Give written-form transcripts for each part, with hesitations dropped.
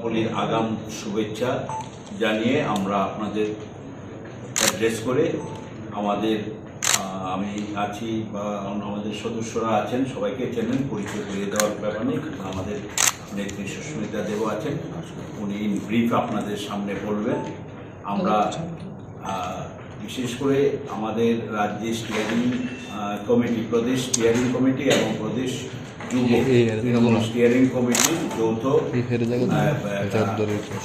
হোলির আগাম শুভেচ্ছা জানিয়ে আমরা আপনাদের অ্যাড্রেস করে আমাদের আমি আছি বা আমাদের সদস্যরা আছেন, সবাইকে চেনেন, পরিচয় করিয়ে দেওয়ার ব্যাপার নেই। আমাদের নেত্রী সুস্মিতা দেব আছেন, উনি ইন ব্রিফ আপনাদের সামনে বলবেন। আমরা বিশেষ করে আমাদের রাজ্যের স্টিয়ারিং কমিটি, প্রদেশ স্টিয়ারিং কমিটি এবং প্রদেশ যুব স্টিয়ারিং কমিটির যৌথ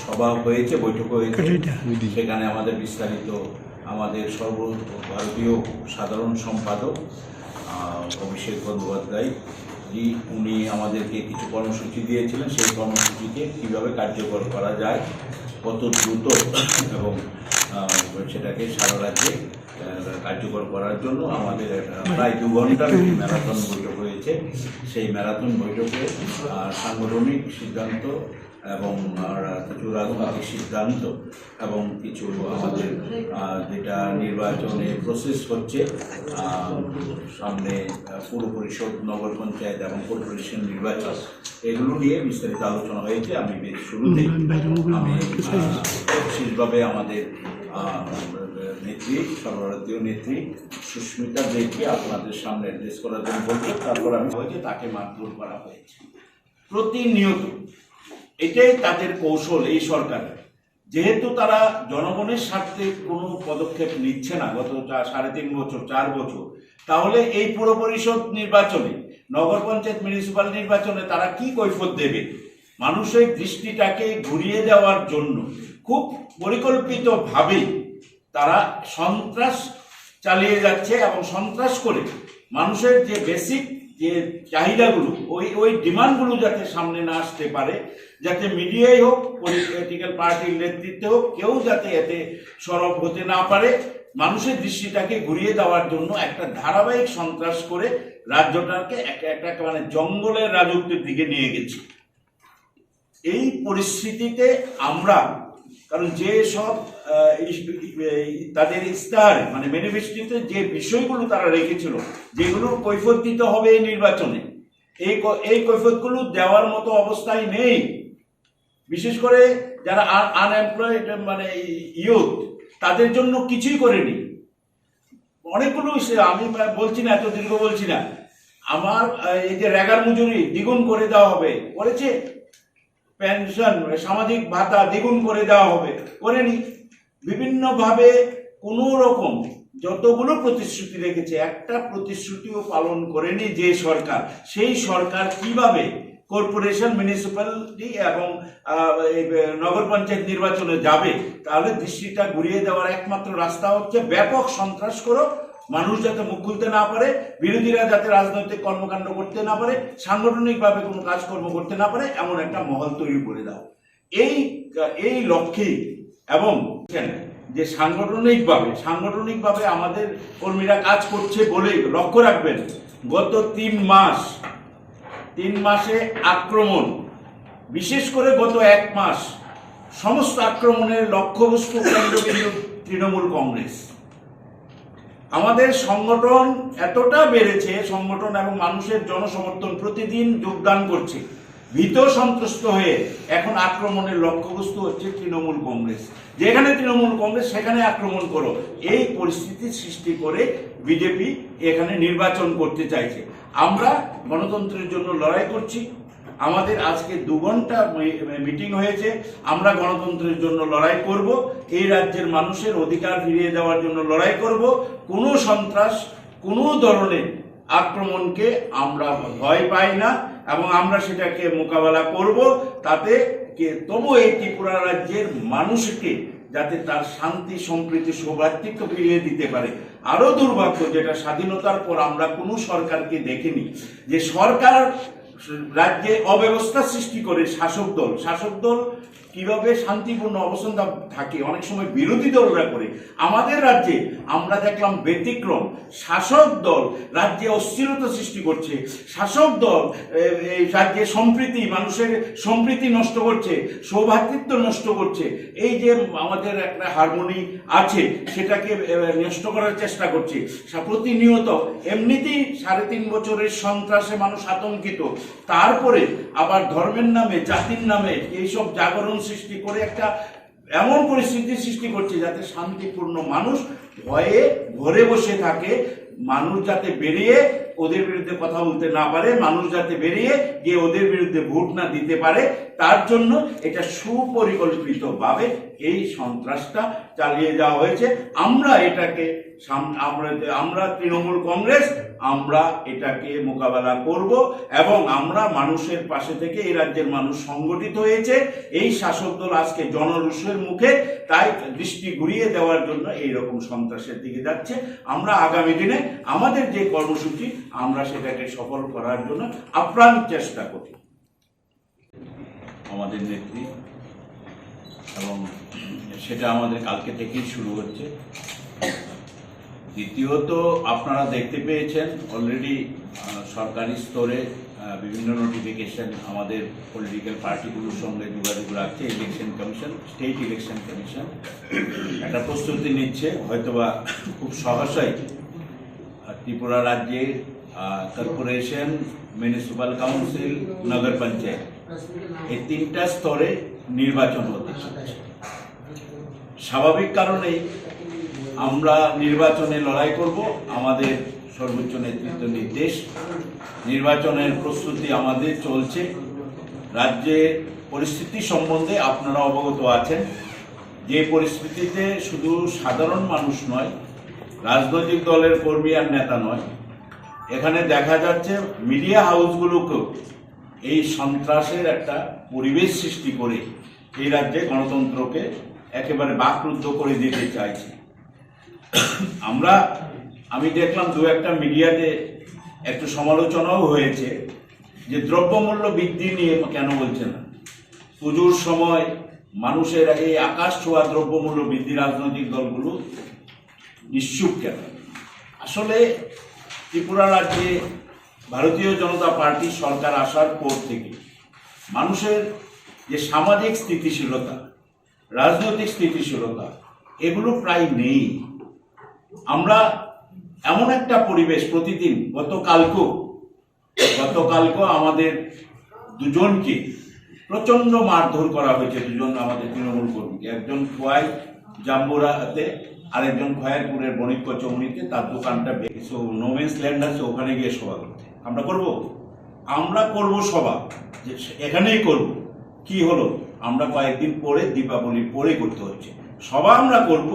সভা হয়েছে, বৈঠক হয়েছে। সেখানে আমাদের বিস্তারিত আমাদের সর্বভারতীয় সাধারণ সম্পাদক অভিষেক বন্দ্যোপাধ্যায় জি, উনি আমাদেরকে কিছু কর্মসূচি দিয়েছিলেন। সেই কর্মসূচিকে কীভাবে কার্যকর করা যায়, কত দ্রুত এবং সেটাকে সারা রাজ্যে কার্যকর করার জন্য আমাদের প্রায় 2 ঘন্টার একটি ম্যারাথন বৈঠক হয়েছে। সেই ম্যারাথন বৈঠকে সাংগঠনিক সিদ্ধান্ত এবং কিছু রাজনৈতিক সিদ্ধান্ত এবং কিছু আমাদের যেটা নির্বাচনে প্রসেস হচ্ছে, সামনে পুর পরিষদ, নগর পঞ্চায়েত এবং কর্পোরেশন নির্বাচন, এগুলো নিয়ে বিস্তারিত আলোচনা হয়েছে। আমি শুরুতেই আমি বিশেষভাবে আমাদের নেত্রী, সর্বভারতীয় নেত্রী সুস্মিতা দেবকে আপনাদের সামনে অ্যাড্রেস করার জন্য বলছি। তারপর আমি হয়েছে তাকে মারধর করা হয়েছে প্রতিনিয়ত। এটাই তাদের কৌশল এই সরকারের। যেহেতু তারা জনগণের স্বার্থে কোনো পদক্ষেপ নিচ্ছে না গত 3.5 বছর 4 বছর, তাহলে এই পুর পরিষদ নির্বাচনে, নগর পঞ্চায়েত, মিউনিসিপ্যাল নির্বাচনে তারা কি কৈফিয়ত দেবে? মানুষের দৃষ্টিটাকে ঘুরিয়ে দেওয়ার জন্য খুব পরিকল্পিতভাবেই তারা সন্ত্রাস চালিয়ে যাচ্ছে এবং সন্ত্রাস করে মানুষের যে বেসিক যে চাহিদাগুলো, ওই ডিমান্ডগুলো যাতে সামনে না আসতে পারে, যাতে মিডিয়াই হোক, পলিটিক্যাল পার্টির নেতৃত্বে হোক, কেউ যাতে এতে সরব হতে না পারে, মানুষের দৃষ্টিটাকে ঘুরিয়ে দেওয়ার জন্য একটা ধারাবাহিক সন্ত্রাস করে রাজ্যটাকে একটা মানে জঙ্গলের রাজত্বের দিকে নিয়ে গেছে। এই পরিস্থিতিতে আমরা, কারণ যে সব তাদের ইস্তাহারে মানে ম্যানিফেস্টোতে যে বিষয়গুলো তারা রেখেছিল, যেগুলো কৈফিয়ত দিতে হবে এই নির্বাচনে, এই কৈফিয়তগুলো দেওয়ার মতো অবস্থায় নেই। বিশেষ করে যারা আনএমপ্লয়েড মানে ইউথ, তাদের জন্য কিছুই করেনি। অনেকগুলো আমি বলছি না, এত দীর্ঘ বলছি না। আমার এই যে রেগার মজুরি দ্বিগুণ করে দেওয়া হবে, করেছে? পেনশন, সামাজিক ভাতা দ্বিগুণ করে দেওয়া হবে, করেনি। বিভিন্নভাবে কোনো রকম যতগুলো প্রতিশ্রুতি রেখেছে, একটা প্রতিশ্রুতিও পালন করেনি যে সরকার। সেই সরকার কিভাবে কর্পোরেশন, মিউনিসিপ্যালিটি এবং নগর পঞ্চায়েত নির্বাচনে যাবে? তাহলে দৃষ্টিটা ঘুরিয়ে দেওয়ার একমাত্র রাস্তা হচ্ছে ব্যাপক সন্ত্রাস করো, মানুষ যাতে মুখ খুলতে না পারে, বিরোধীরা যাতে রাজনৈতিক কর্মকাণ্ড করতে না পারে, সাংগঠনিকভাবে কোনো কাজকর্ম করতে না পারে, এমন একটা মহল তৈরি করে দাও। এই লক্ষ্যেই এবং যে সাংগঠনিকভাবে আমাদের কর্মীরা কাজ করছে বলেই লক্ষ্য রাখবেন, গত 3 মাসে আক্রমণ, বিশেষ করে গত 1 মাস, সমস্ত আক্রমণের লক্ষ্যবস্তু কেন্দ্রবিন্দু তৃণমূল কংগ্রেস। আমাদের সংগঠন এতটা বেড়েছে, সংগঠন এবং মানুষের জনসমর্থন প্রতিদিন যোগদান করছে, ভীত সন্ত্রস্ত হয়ে এখন আক্রমণের লক্ষ্যবস্তু হচ্ছে তৃণমূল কংগ্রেস। যেখানে তৃণমূল কংগ্রেস সেখানে আক্রমণ করো, এই পরিস্থিতি সৃষ্টি করে বিজেপি এখানে নির্বাচন করতে চাইছে। আমরা গণতন্ত্রের জন্য লড়াই করছি। আমাদের আজকে 2 ঘন্টা মিটিং হয়েছে। আমরা গণতন্ত্রের জন্য লড়াই করব, এই রাজ্যের মানুষের অধিকার ফিরিয়ে দেওয়ার জন্য লড়াই করব। কোনো সন্ত্রাস, কোনো ধরনের আক্রমণকে আমরা ভয় পাই না এবং আমরা সেটাকে মোকাবেলা করব। তাতে তবু এই ত্রিপুরা রাজ্যের মানুষকে যাতে তার শান্তি, সম্প্রীতি, সৌভ্রাতৃত্ব ফিরিয়ে দিতে পারে। আরো দুর্ভাগ্য, যেটা স্বাধীনতার পর আমরা কোনো সরকারকে দেখিনি, যে সরকার রাজ্যে অব্যবস্থা সৃষ্টি করে শাসক দল কিভাবে শান্তিপূর্ণ অবস্থান থাকে অনেক সময় বিরোধী দলরা করে। আমাদের রাজ্যে আমরা দেখলাম ব্যতিক্রম, শাসক দল রাজ্যে অস্থিরতা সৃষ্টি করছে, শাসক দল এই রাজ্যে সম্প্রীতি, মানুষের সম্প্রীতি নষ্ট করছে, সৌভ্রাতৃত্ব নষ্ট করছে। এই যে আমাদের একটা হারমোনি আছে সেটাকে নষ্ট করার চেষ্টা করছে প্রতিনিয়ত। এমনিতেই 3.5 বছরের সন্ত্রাসে মানুষ আতঙ্কিত, তারপরে আবার ধর্মের নামে, জাতির নামে এইসব জাগরণ সৃষ্টি করে একটা এমন পরিস্থিতি সৃষ্টি করছে যাতে শান্তিপূর্ণ মানুষ ভয়ে ঘরে বসে থাকে, মানুষ যাতে বেরিয়ে ওদের বিরুদ্ধে কথা বলতে না পারে, মানুষ যাতে বেরিয়ে গিয়ে ওদের বিরুদ্ধে ভোট না দিতে পারে, তার জন্য এটা সুপরিকল্পিতভাবে এই সন্ত্রাসটা চালিয়ে যাওয়া হয়েছে। আমরা এটাকে আমরা তৃণমূল কংগ্রেস আমরা এটাকে মোকাবেলা করব এবং আমরা মানুষের পাশে থেকে এই রাজ্যের মানুষ সংগঠিত হয়েছে। এই শাসক দল আজকে জনরোষের মুখে, তাই দৃষ্টি ঘুরিয়ে দেওয়ার জন্য এই রকম সন্ত্রাসের দিকে যাচ্ছে। আমরা আগামী দিনে আমাদের যে কর্মসূচি আমরা সেটাকে সফল করার জন্য আপ্রাণ চেষ্টা করি। আমাদের নেত্রী, এবং সেটা আমাদের কালকে থেকেই শুরু হচ্ছে। দ্বিতীয়ত আপনারা দেখতে পেয়েছেন অলরেডি সরকারি স্তরে বিভিন্ন নোটিফিকেশন আমাদের পলিটিক্যাল পার্টিগুলোর সঙ্গে যোগাযোগ রাখছে। Election commission, state election commission একটা প্রস্তুতি নিচ্ছে, হয়তোবা খুব সহসাই ত্রিপুরা রাজ্যের কর্পোরেশন, মিউনিসিপ্যাল কাউন্সিল, নগর পঞ্চায়েত এই 3টা স্তরে নির্বাচন হতে চলেছে। স্বাভাবিক কারণেই আমরা নির্বাচনে লড়াই করব। আমাদের সর্বোচ্চ নেতৃত্ব নির্দেশ, নির্বাচনের প্রস্তুতি আমাদের চলছে। রাজ্যের পরিস্থিতি সম্বন্ধে আপনারা অবগত আছেন, যে পরিস্থিতিতে শুধু সাধারণ মানুষ নয়, রাজনৈতিক দলের কর্মী আর নেতা নয়, এখানে দেখা যাচ্ছে মিডিয়া হাউসগুলোকেও এই সন্ত্রাসের একটা পরিবেশ সৃষ্টি করে এই রাজ্যে গণতন্ত্রকে একেবারে বাকরুদ্ধ করে দিতে চাইছে। আমি দেখলাম 2-1টা মিডিয়াতে একটু সমালোচনাও হয়েছে যে দ্রব্যমূল্য বৃদ্ধি নিয়ে কেন বলছে না। পুজোর সময় মানুষের এই আকাশ ছোঁয়া দ্রব্যমূল্য বৃদ্ধি রাজনৈতিক দলগুলো নিশ্চুপ কেন? আসলে ত্রিপুরা রাজ্যে ভারতীয় জনতা পার্টি সরকার আসার পর থেকে মানুষের যে সামাজিক স্থিতিশীলতা, রাজনৈতিক স্থিতিশীলতা এগুলো প্রায় নেই। আমরা এমন একটা পরিবেশ প্রতিদিন, গতকালকেও আমাদের 2জনকে প্রচন্ড মারধর করা হয়েছে, 2জন আমাদের তৃণমূল কর্মীকে। একজন খোয়াই জাম্বুরাতে, আরেকজন খয়ারপুরের বণিক্য চৌমুনিতে, তার দোকানটা নোমেন্স ল্যান্ড আছে, ওখানে গিয়ে সভা করতে। আমরা করব সভা, এখানেই করব। কি হলো, আমরা কয়েকদিন পরে, দীপাবলির পরে করতে হচ্ছে সভা। আমরা করব,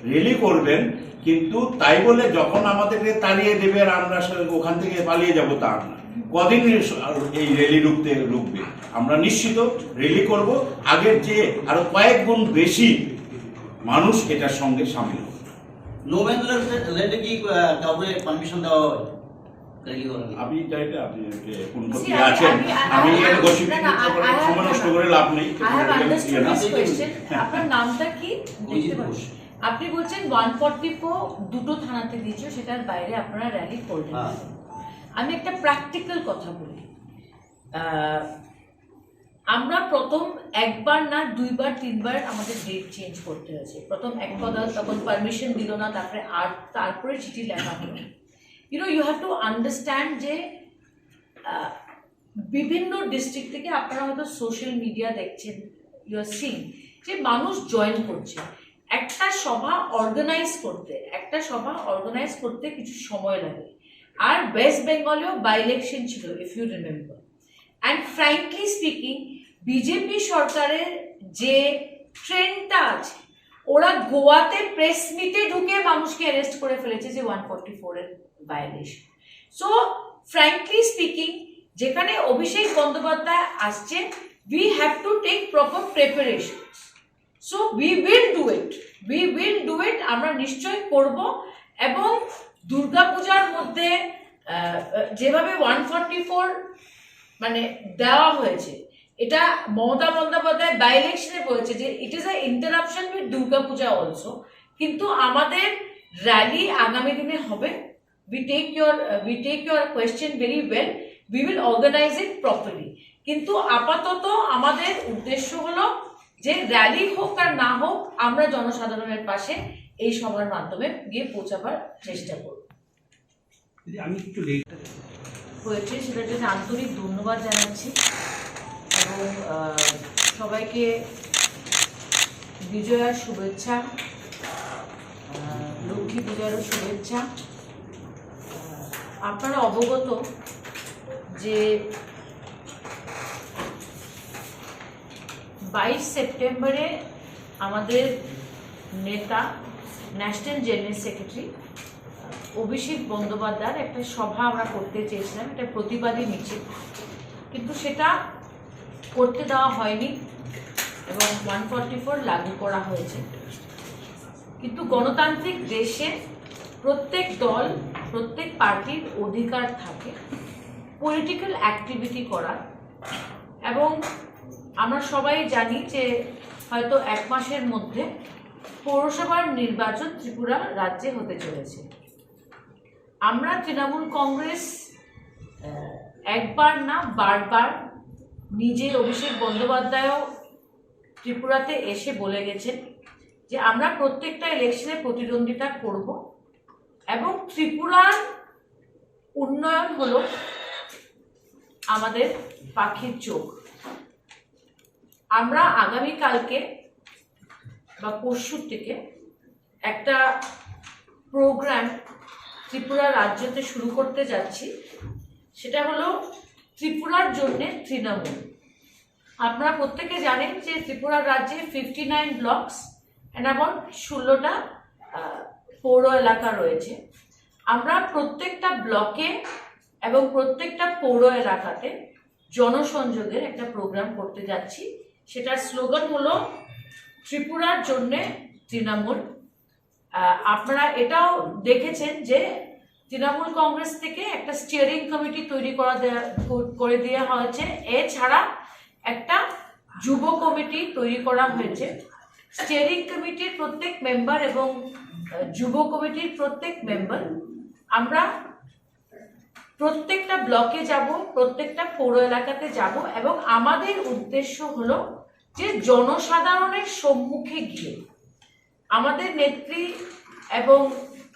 র্যালি করবেন, কিন্তু তাই বলে যখন আমাদেরকে তাড়িয়ে দেবে আর আমরা ওখান থেকে পালিয়ে যাব তা না। কদিন এই র্যালি রুখবে? আমরা নিশ্চিত র্যালি করব, আগের চেয়ে আরো কয়েক গুণ বেশি মানুষ এটার সঙ্গে সামিল হবে। নোম্যান্সল্যান্ডে কি কাউকে পারমিশন দেওয়া হয়? আমি চাইলে আপনি কোন প্রক্রিয়া আছেন, আমি এখানে গসিপ সময় নষ্ট করে লাভ নেই। আপনার নামটা কি? আপনি বলছেন 144 2টো থানাতে দিয়েছো, সেটার বাইরে আপনারা র্যালি করলেন। আমি একটা প্র্যাকটিক্যাল কথা বলি। আমরা প্রথম একবার না 2বার 3বার আমাদের ডেট চেঞ্জ করতে হয়েছে। প্রথম এক কথা, তখন পারমিশন দিল না, তারপরে চিঠি লেখা হলো। you have to understand যে বিভিন্ন ডিস্ট্রিক্ট থেকে আপনারা হয়তো সোশ্যাল মিডিয়া দেখছেন, ইউ আর সিং যে মানুষ জয়েন করছে। একটা সভা অর্গানাইজ করতে কিছু সময় লাগে। আর ওয়েস্ট বেঙ্গলেও বাই ইলেকশন ছিল, if you remember. And frankly speaking, BJP সরকারের যে ট্রেন্ডটা আছে, ওরা গোয়াতে প্রেস মিটে ঢুকে মানুষকে অ্যারেস্ট করে ফেলেছে যে 144 এর ভায়োলেশন। সো ফ্র্যাঙ্কলি স্পিকিং, যেখানে অভিষেক বন্দ্যোপাধ্যায় আসছে, we have to take proper preparations. So we will do it. আমরা নিশ্চয় করব। এবং দুর্গাপূজার মধ্যে যেভাবে 144 মানে দেওয়া হয়েছে, এটা মমতা বন্দ্যোপাধ্যায় বাই ইলেকশনে হয়েছে যে it is a interruption with Durga Puja also, কিন্তু আমাদের র্যালি আগামী দিনে হবে। we take your question very well, we will organize it properly, কিন্তু আপাতত আমাদের উদ্দেশ্য হলো যে র্যালি হোক আর না হোক আমরা জনসাধারণের পাশে এই সভার মাধ্যমে গিয়ে পৌঁছাবার চেষ্টা করব। আমি একটু লেট হয়েছে সেটার জন্য আন্তরিক ধন্যবাদ জানাচ্ছি এবং সবাইকে বিজয়ার শুভেচ্ছা, লক্ষ্মী পূজারও শুভেচ্ছা। আপনারা অবগত যে 22 সেপ্টেম্বরে আমাদের নেতা ন্যাশনাল জেনারেল সেক্রেটারি অভিষেক বন্দ্যোপাধ্যায়ের একটা সভা আমরা করতে চেয়েছিলাম, একটা প্রতিবাদী মিছিল, কিন্তু সেটা করতে দেওয়া হয়নি এবং 144 লাগু করা হয়েছে। কিন্তু গণতান্ত্রিক দেশে প্রত্যেক দল, প্রত্যেক পার্টির অধিকার থাকে পলিটিক্যাল অ্যাক্টিভিটি করার, এবং আমরা সবাই জানি যে হয়তো 1 মাসের মধ্যে পৌরসভার নির্বাচন ত্রিপুরা রাজ্যে হতে চলেছে। আমরা তৃণমূল কংগ্রেস একবার না বারবার, নিজে অভিষেক বন্দ্যোপাধ্যায়ও ত্রিপুরাতে এসে বলে গেছেন যে আমরা প্রত্যেকটা ইলেকশনে প্রতিদ্বন্দ্বিতা করব এবং ত্রিপুরার উন্নয়ন হলো আমাদের পাখির চোখ। আমরা আগামীকালকে বা পরশু থেকে একটা প্রোগ্রাম ত্রিপুরা রাজ্যতে শুরু করতে যাচ্ছি, সেটা হলো ত্রিপুরার জন্যে তৃণমূল। আপনারা প্রত্যেকে জানেন যে ত্রিপুরা রাজ্যে 59 ব্লকস অ্যান্ড অ্যাবাউট 16টা পৌর এলাকা রয়েছে। আমরা প্রত্যেকটা ব্লকে এবং প্রত্যেকটা পৌর এলাকাতে জনসংযোগের একটা প্রোগ্রাম করতে যাচ্ছি। সেটার স্লোগান হলো ত্রিপুরার জন্যে তৃণমূল। আপনারা এটাও দেখেছেন যে তৃণমূল কংগ্রেস থেকে একটা স্টিয়ারিং কমিটি তৈরি করে দেওয়া হয়েছে, এছাড়া একটা যুব কমিটি তৈরি করা হয়েছে। স্টিয়ারিং কমিটির প্রত্যেক মেম্বার এবং যুব কমিটির প্রত্যেক মেম্বার আমরা প্রত্যেকটা ব্লকে যাব, প্রত্যেকটা পৌর এলাকাতে যাব এবং আমাদের উদ্দেশ্য হলো যে জনসাধারণের সম্মুখে গিয়ে আমাদের নেত্রী এবং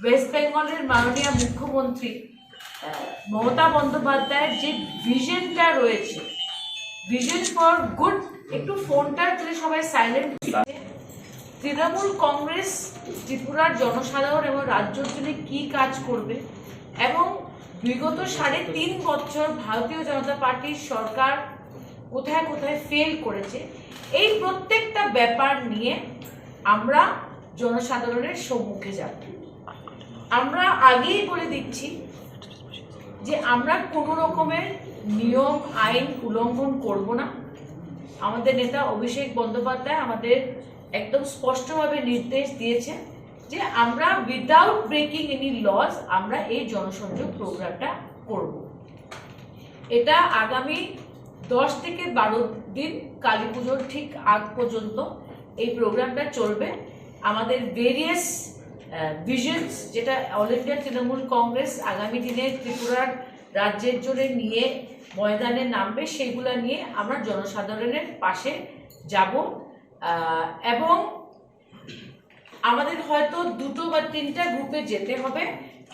ওয়েস্ট বেঙ্গলের মাননীয় মুখ্যমন্ত্রী মমতা বন্দ্যোপাধ্যায়ের যে ভিশনটা রয়েছে, ভিশন ফর গুড, একটু ফোনটা তুলে সবাই সাইলেন্ট। তৃণমূল কংগ্রেস ত্রিপুরার জনসাধারণ এবং রাজ্যের জন্য কী কাজ করবে এবং বিগত 3.5 বছর ভারতীয় জনতা পার্টির সরকার কোথায় কোথায় ফেল করেছে, এই প্রত্যেকটা ব্যাপার নিয়ে আমরা জনসাধারণের সম্মুখে যাব। আমরা আগেই বলে দিচ্ছি যে আমরা কোনো রকমের নিয়ম আইন উল্লঙ্ঘন করব না। আমাদের নেতা অভিষেক বন্দ্যোপাধ্যায় আমাদের একদম স্পষ্টভাবে নির্দেশ দিয়েছে যে আমরা উইদাউট ব্রেকিং এনি লজ আমরা এই জনসংযোগ প্রোগ্রামটা করব। এটা আগামী 10 থেকে 12 দিন, কালী পুজোর ঠিক আগ পর্যন্ত এই প্রোগ্রামটা চলবে। আমাদের ভেরিয়াস ভিশনস, যেটা অল ইন্ডিয়া তৃণমূল কংগ্রেস আগামী দিনে ত্রিপুরার রাজ্যের জন্য নিয়ে ময়দানে নামবে, সেইগুলো নিয়ে আমরা জনসাধারণের পাশে যাব। এবং আমাদের হয়তো 2 বা 3টা গ্রুপে যেতে হবে,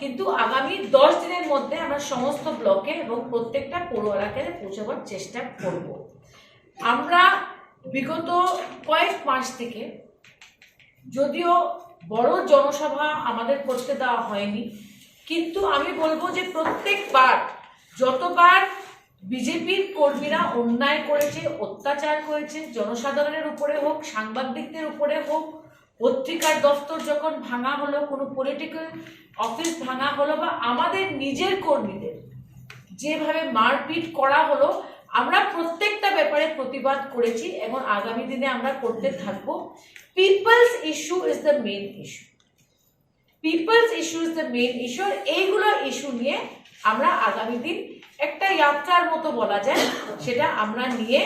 কিন্তু আগামী 10 দিনের মধ্যে আমরা সমস্ত ব্লকে এবং প্রত্যেকটা পৌর এলাকায় পৌঁছাবার চেষ্টা করব। আমরা বিগত কয়েক মাস থেকে, যদিও বড় জনসভা আমাদের করতে দেওয়া হয়নি, কিন্তু আমি বলবো যে প্রত্যেকবার যতবার বিজেপির কর্মীরা অন্যায় করেছে, অত্যাচার করেছে, জনসাধারণের উপরে হোক, সাংবাদিকদের উপরে হোক, পত্রিকার দফতর যখন ভাঙা হলো, কোনো পলিটিক্যাল অফিস ভাঙা হলো, বা আমাদের নিজের কর্মীদের যেভাবে মারপিট করা হলো, আমরা প্রত্যেকটা ব্যাপারে প্রতিবাদ করেছি এবং আগামী দিনে আমরা করতে থাকবো। People's issue is the main issue, people's issue is the main issue. আর এইগুলো ইস্যু নিয়ে আমরা আগামী দিন একটা যাত্রার মতো বলা যায়, সেটা আমরা নিয়ে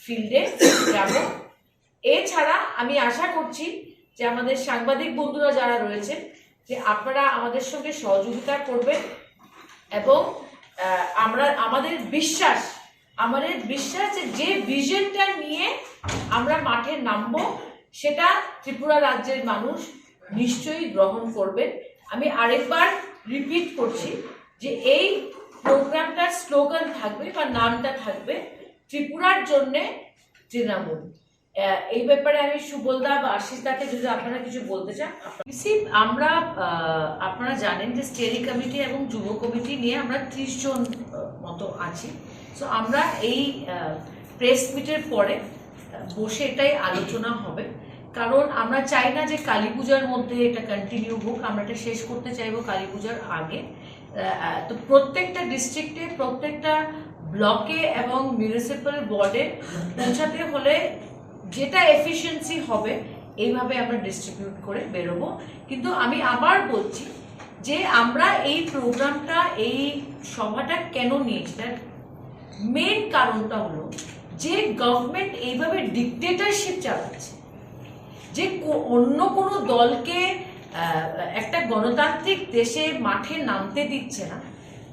ফিল্ডে যাব। এছাড়া আমি আশা করছি যে আমাদের সাংবাদিক বন্ধুরা যারা রয়েছেন যে আপনারা আমাদের সঙ্গে সহযোগিতা করবেন এবং আমাদের বিশ্বাস যে ভিশনটা নিয়ে আমরা মাঠে নামবো সেটা ত্রিপুরা রাজ্যের মানুষ নিশ্চয়ই গ্রহণ করবেন। আমি আরেকবার রিপিট করছি যে এই প্রোগ্রামটার স্লোগান থাকবে বা নামটা থাকবে ত্রিপুরার জন্যে তৃণমূল। এই ব্যাপারে আমি সুবলদা বা আশিসদাকে যদি আপনারা কিছু বলতে চান। আমরা আপনারা জানেন যে স্টিয়ারিং কমিটি এবং যুব কমিটি নিয়ে আমরা 30 জন মতো আছি। সো আমরা এই প্রেস মিটের পরে বসে এটাই আলোচনা হবে, কারণ আমরা চাই না যে কালী পূজার মধ্যে এটা কন্টিনিউ হোক, আমরা এটা শেষ করতে চাইবো কালী পূজার আগে। তো প্রত্যেকটা ডিস্ট্রিক্টে, প্রত্যেকটা ব্লকে এবং মিউনিসিপ্যাল বোর্ডে পৌঁছাতে হলে যেটা এফিসিয়েন্সি হবে এইভাবে আমরা ডিস্ট্রিবিউট করে বেরোবো। কিন্তু আমি আবার বলছি যে আমরা এই প্রোগ্রামটা, এই সভাটা কেন নিয়েছি, তার মেন কারণটা হলো যে গভর্নমেন্ট এইভাবে ডিকটেটরশিপ চালাচ্ছে, যে অন্য কোনো দলকে একটা গণতান্ত্রিক দেশে মাঠে নামতে দিচ্ছে না।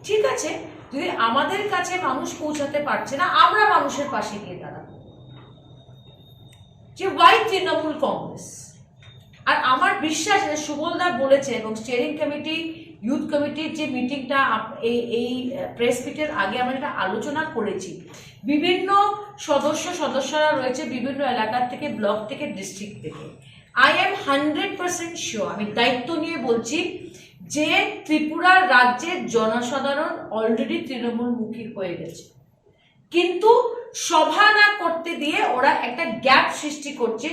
ঠিক আছে, যদি আমাদের কাছে মানুষ পৌঁছাতে পারছে না, আমরা মানুষের পাশে গিয়ে দাঁড়াবো। যে ওয়াই তৃণমূল কংগ্রেস? আর আমার বিশ্বাস যে সুবলদা বলেছে এবং স্টিয়ারিং কমিটি, ইউথ কমিটির যে মিটিংটা এই প্রেস মিটের আগে আমরা এটা আলোচনা করেছি, বিভিন্ন সদস্যরা রয়েছে বিভিন্ন এলাকার থেকে, ব্লক থেকে, ডিস্ট্রিক্ট থেকে। আই এম 100% শিওর, আমি দায়িত্ব নিয়ে বলছি যে ত্রিপুরা রাজ্যের জনসাধারণ অলরেডি তৃণমূলমুখী হয়ে গেছে, কিন্তু সভা না করতে দিয়ে ওরা একটা গ্যাপ সৃষ্টি করছে।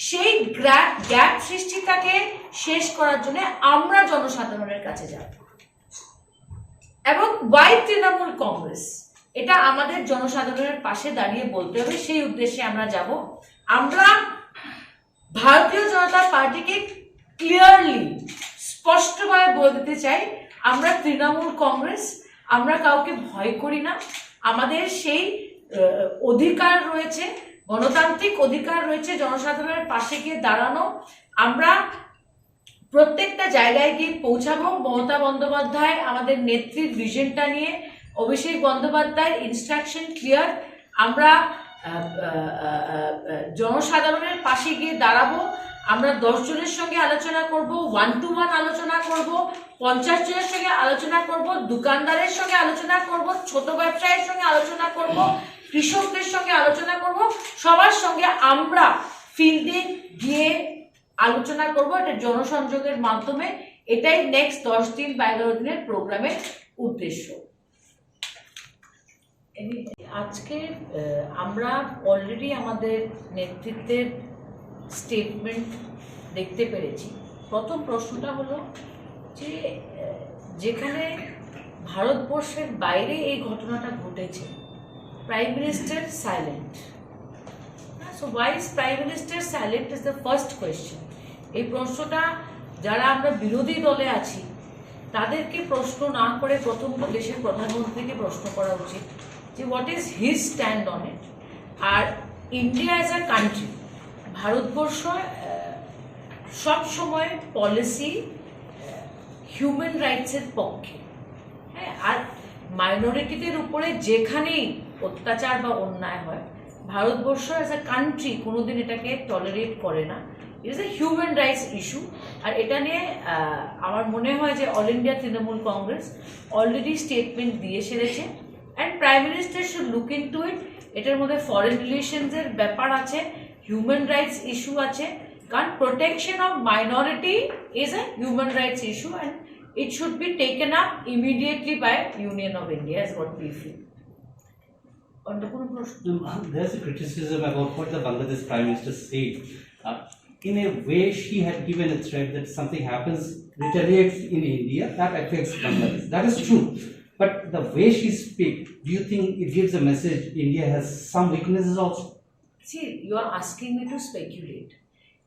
সেই গ্যাপ সৃষ্টিটাকে শেষ করার জন্য আমরা জনসাধারণের কাছে যাব এবং ওয়াই তৃণমূল কংগ্রেস, এটা আমাদের জনসাধারণের পাশে দাঁড়িয়ে বলতে হবে। সেই উদ্দেশ্যে আমরা যাব। আমরা ভারতীয় জনতা পার্টিকে ক্লিয়ারলি, স্পষ্টভাবে বলে দিতে চাই, আমরা তৃণমূল কংগ্রেস, আমরা কাউকে ভয় করি না। আমাদের সেই অধিকার রয়েছে, গণতান্ত্রিক অধিকার রয়েছে জনসাধারণের পাশে গিয়ে দাঁড়ানো। আমরা প্রত্যেকটা জায়গায় গিয়ে পৌঁছাবো। মমতা বন্দ্যোপাধ্যায় আমাদের নেত্রীর ভিশনটা নিয়ে, অভিষেক বন্দ্যোপাধ্যায়ের ইনস্ট্রাকশন ক্লিয়ার। আমরা জনসাধারণের পাশে গিয়ে দাঁড়াবো। আমরা 10 জনের সঙ্গে আলোচনা করব, 1-to-1 আলোচনা করব, 50 জনের সঙ্গে আলোচনা করব, দোকানদারের সঙ্গে আলোচনা করব, ছোট ব্যবসায়ীর সঙ্গে আলোচনা করব, কৃষকদের সঙ্গে আলোচনা করব, সবার সঙ্গে আমরা ফিল্ডে গিয়ে আলোচনা করব। এটা জনসংযোগের মাধ্যমে, এটাই নেক্সট 10 দিন বা 11 দিনের প্রোগ্রামের উদ্দেশ্য। আজকে আমরা অলরেডি আমাদের নেতৃত্বের স্টেটমেন্ট দেখতে পেরেছি। প্রথম প্রশ্নটা হলো যে যেখানে ভারতবর্ষের বাইরে এই ঘটনাটা ঘটেছে, prime minister silent. So why is prime minister silent is the first question. এই প্রশ্নটা যারা আমরা বিরোধী দলে আছি তাদেরকে প্রশ্ন না করে প্রথমত দেশের প্রধানমন্ত্রীকে প্রশ্ন করা উচিত যে what is his stand on it. আর India as a country, Bharatvarsha সবসময় পলিসি হিউম্যান রাইটসের পক্ষে। হ্যাঁ, আর মাইনরিটিদের উপরে যেখানেই অত্যাচার বা অন্যায় হয়, ভারতবর্ষ অ্যাজ আ কান্ট্রি কোনোদিন এটাকে টলারেট করে না। It is a human rights issue. আর এটা নিয়ে আমার মনে হয় যে অল ইন্ডিয়া তৃণমূল কংগ্রেস অলরেডি স্টেটমেন্ট দিয়ে সেরেছে। And prime minister should look into it. এটার মধ্যে ফরেন রিলেশনসের ব্যাপার আছে, হিউম্যান রাইটস ইস্যু আছে, কারণ protection of minority is a human rights issue and it should be taken up immediately by Union of India, is what we feel. There's a criticism about what the Bangladesh Prime Minister said. In a way, she had given a threat that something happens, retaliates in India, that affects Bangladesh. That is true. But the way she speaks, do you think it gives a message India has some weaknesses also? See, you are asking me to speculate.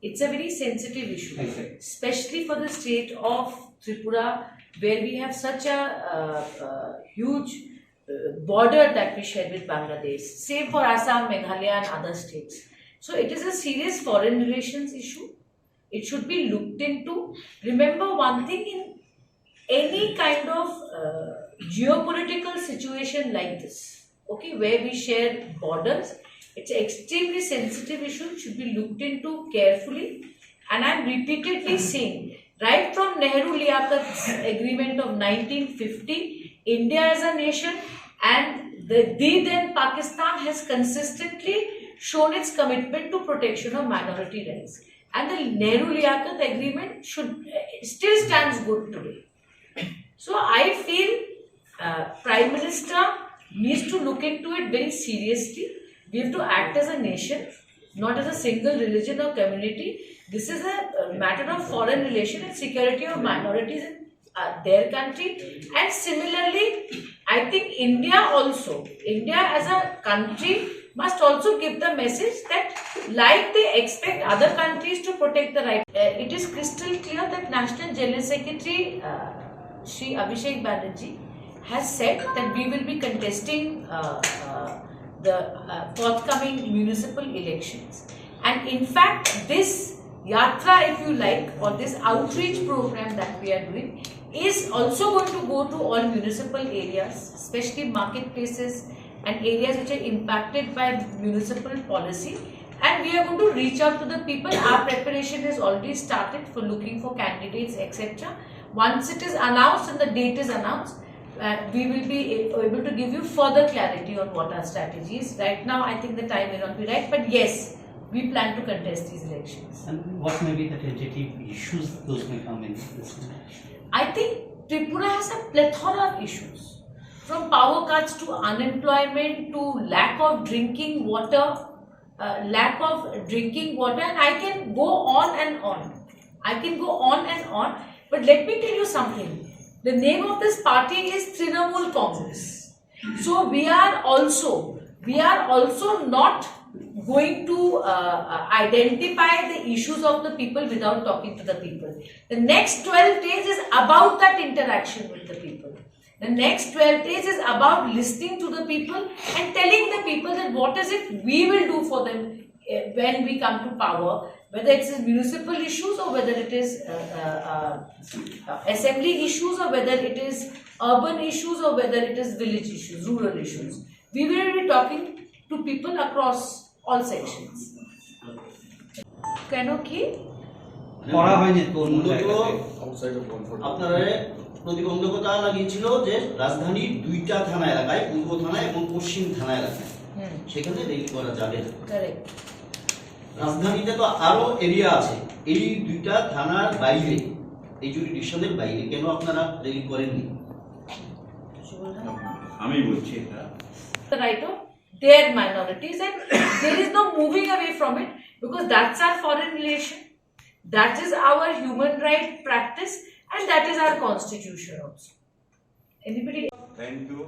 It's a very sensitive issue, Exactly. Especially for the state of Tripura, where we have such a huge border that we share with Bangladesh. Same for Assam, Meghalaya and other states. So it is a serious foreign relations issue. It should be looked into. Remember one thing, in any kind of geopolitical situation like this, okay, where we share borders, it's an extremely sensitive issue. It should be looked into carefully. And I'm repeatedly saying, right from Nehru-Liaquat's agreement of 1950, India as a nation and the then Pakistan has consistently shown its commitment to protection of minority rights. And the Nehru-Liaquat agreement still stands good today. So I feel Prime Minister needs to look into it very seriously. We have to act as a nation, not as a single religion or community. This is a matter of foreign relation and security of minorities in their country. And similarly, I think India as a country must also give the message that, like they expect other countries to protect the right. It is crystal clear that National General Secretary Shri Abhishek Banerjee has said that we will be contesting the forthcoming municipal elections. And in fact, this yatra, if you like, or this outreach program that we are doing, is also going to go to all municipal areas, especially marketplaces and areas which are impacted by municipal policy. And we are going to reach out to the people. Our preparation has already started for looking for candidates, etc. Once it is announced and the date is announced, we will be able to give you further clarity on what our strategy is. Right now, I think the time may not be right, but yes, we plan to contest these elections. And what may be the tentative issues those may come in this election? I think Tripura has a plethora of issues, from power cuts to unemployment to lack of drinking water, and I can go on and on. But let me tell you something. The name of this party is Trinamool Congress. So we are also not going to identify the issues of the people without talking to the people. The next 12 days is about that interaction with the people. The next 12 days is about listening to the people and telling the people that what is it we will do for them when we come to power, whether it is municipal issues or whether it is assembly issues or whether it is urban issues or whether it is village issues, rural issues. We will be talking to people across all sections. কেন কি করা হয়নি কোন আপনারা প্রতিবন্ধকতা লাগিয়েছিল যে রাজধানীর দুইটা থানা এলাকায়, পূর্ব থানা এবং পশ্চিম থানা এলাকায়, সেখানে রেলি করা যাবে না। কারেক্ট। রাজধানীতে তো আরো এরিয়া আছে, এই দুইটা থানার বাইরে, এই জুরিডিকশনের বাইরে কেন আপনারা রেলি করেননি? আমি বলছি এটা the right of their minorities, and there is no moving away from it, because that's our foreign relation, that is our human right practice, and that is our constitution also. Anybody? Thank you.